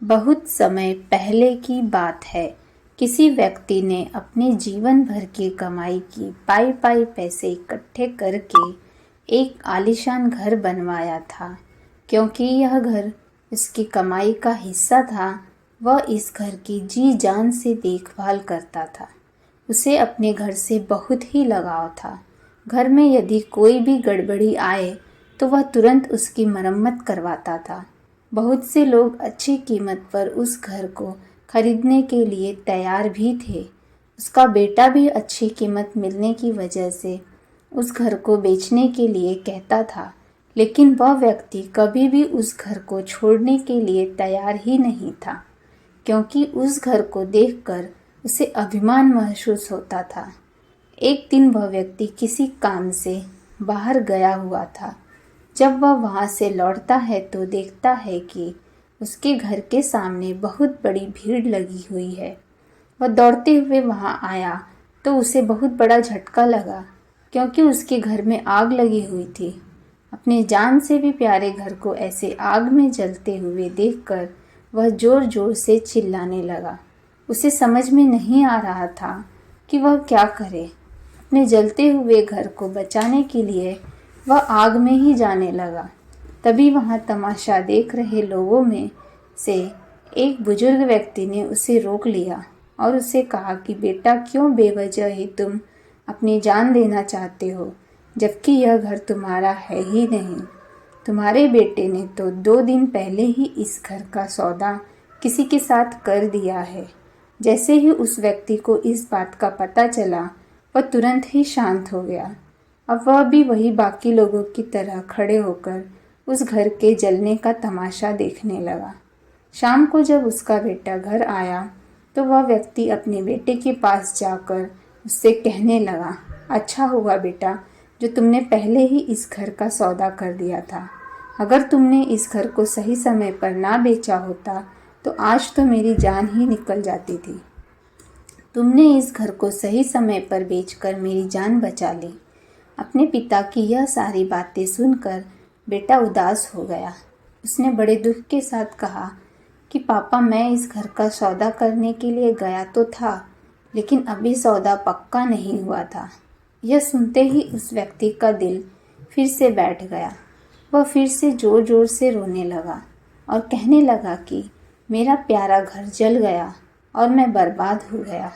बहुत समय पहले की बात है। किसी व्यक्ति ने अपने जीवन भर की कमाई की पाई पाई पैसे इकट्ठे करके एक आलीशान घर बनवाया था। क्योंकि यह घर उसकी कमाई का हिस्सा था, वह इस घर की जी जान से देखभाल करता था। उसे अपने घर से बहुत ही लगाव था। घर में यदि कोई भी गड़बड़ी आए तो वह तुरंत उसकी मरम्मत करवाता था। बहुत से लोग अच्छी कीमत पर उस घर को खरीदने के लिए तैयार भी थे। उसका बेटा भी अच्छी कीमत मिलने की वजह से उस घर को बेचने के लिए कहता था, लेकिन वह व्यक्ति कभी भी उस घर को छोड़ने के लिए तैयार ही नहीं था, क्योंकि उस घर को देखकर उसे अभिमान महसूस होता था। एक दिन वह व्यक्ति किसी काम से बाहर गया हुआ था। जब वह वहाँ से लौटता है तो देखता है कि उसके घर के सामने बहुत बड़ी भीड़ लगी हुई है। वह दौड़ते हुए वहाँ आया तो उसे बहुत बड़ा झटका लगा, क्योंकि उसके घर में आग लगी हुई थी। अपने जान से भी प्यारे घर को ऐसे आग में जलते हुए देखकर वह ज़ोर ज़ोर से चिल्लाने लगा। उसे समझ में नहीं आ रहा था कि वह क्या करे। अपने जलते हुए घर को बचाने के लिए वह आग में ही जाने लगा। तभी वहाँ तमाशा देख रहे लोगों में से एक बुजुर्ग व्यक्ति ने उसे रोक लिया और उसे कहा कि बेटा, क्यों बेवजह ही तुम अपनी जान देना चाहते हो, जबकि यह घर तुम्हारा है ही नहीं। तुम्हारे बेटे ने तो 2 दिन पहले ही इस घर का सौदा किसी के साथ कर दिया है। जैसे ही उस व्यक्ति को इस बात का पता चला, वह तुरंत ही शांत हो गया। अब वह भी वही बाकी लोगों की तरह खड़े होकर उस घर के जलने का तमाशा देखने लगा। शाम को जब उसका बेटा घर आया तो वह व्यक्ति अपने बेटे के पास जाकर उससे कहने लगा, अच्छा हुआ बेटा जो तुमने पहले ही इस घर का सौदा कर दिया था। अगर तुमने इस घर को सही समय पर ना बेचा होता तो आज तो मेरी जान ही निकल जाती थी। तुमने इस घर को सही समय पर बेचकर मेरी जान बचा ली। अपने पिता की यह सारी बातें सुनकर बेटा उदास हो गया। उसने बड़े दुख के साथ कहा कि पापा, मैं इस घर का सौदा करने के लिए गया तो था, लेकिन अभी सौदा पक्का नहीं हुआ था। यह सुनते ही उस व्यक्ति का दिल फिर से बैठ गया। वह फिर से ज़ोर ज़ोर से रोने लगा और कहने लगा कि मेरा प्यारा घर जल गया और मैं बर्बाद हो गया।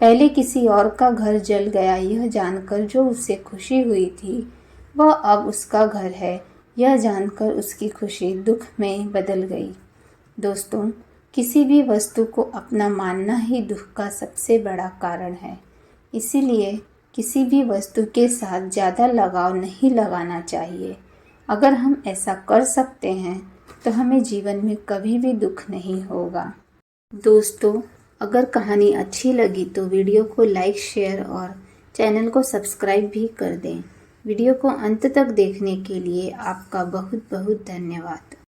पहले किसी और का घर जल गया यह जानकर जो उसे खुशी हुई थी, वह अब उसका घर है यह जानकर उसकी खुशी दुख में बदल गई। दोस्तों, किसी भी वस्तु को अपना मानना ही दुख का सबसे बड़ा कारण है। इसीलिए किसी भी वस्तु के साथ ज़्यादा लगाव नहीं लगाना चाहिए। अगर हम ऐसा कर सकते हैं तो हमें जीवन में कभी भी दुख नहीं होगा। दोस्तों, अगर कहानी अच्छी लगी तो वीडियो को लाइक, शेयर और चैनल को सब्सक्राइब भी कर दें। वीडियो को अंत तक देखने के लिए आपका बहुत बहुत धन्यवाद।